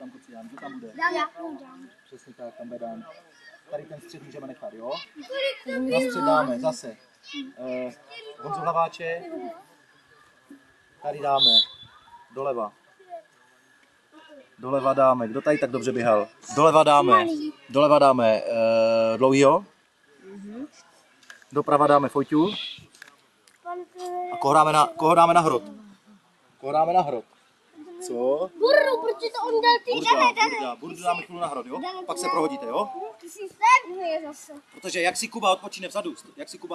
tam Kocián, kdo tam bude? Já. Přesně tak, tam bude Dan. Tady ten střed můžeme nechat, jo? Na střed dáme, zase. Honzu Hlaváče. Tady dáme. Doleva. Doleva dáme. Kdo tady tak dobře běhal? Doleva dáme Dlouhýho. Doprava dáme Fojťu. A koho dáme na hrot? Koho dáme na hrot? Co? Burdu, protože to on dal ty. Burdu dáme chvíli na hrot, jo? Pak se prohodíte, jo? Ty jsi sedmý zase. Protože jak si Kuba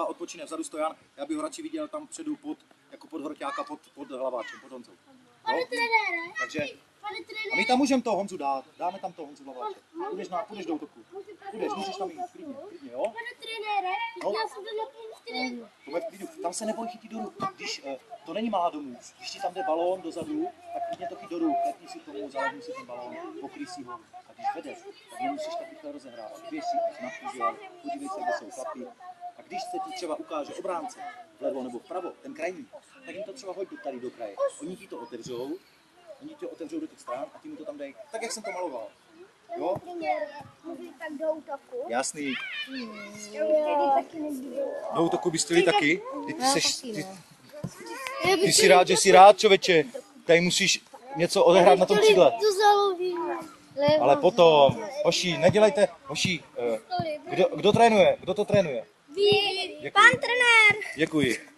odpočine vzadu, Stojan, já bych ho radši viděl tam předu pod hroťáka, pod Hlaváčem, pod Honzou. Pane trenére. Takže, Pane trenére. a my tam můžeme toho Honzu dát, dáme tam toho Honzu Hlaváče. Půjdeš do útoku. Můžeš tam jít, klidně, jo? Pane trenére, já jsem byl na půl Tohle v klidu, tam se neboj chytit do ruk, když to není malá domů, když ti tam jde balón dozadu, tak klidně to chyt do ruk, letní si tomu, zalehni si ten balón, pokryj si ho a když vedeš, tak nemusíš tak rychle rozehrávat, běž si až na kůžel, podívej se, kde jsou chlapi a když se ti třeba ukáže obránce vlevo nebo vpravo, ten krajní, tak jim to třeba hoď tady do kraje, oni ti to otevřou do těch stran a ty mu to tam dej, tak jak jsem to maloval. Jo? tak do útoku. Jasný. Taky nebudu. Do útoku bys chtěli taky? Ty jsi rád, že jsi rád, člověče. Tady musíš něco odehrát na tom křídle. To zalovíme. Ale potom, hoši, nedělejte, hoši, kdo trénuje? Kdo to trénuje? Vy, pan trenér. Děkuji.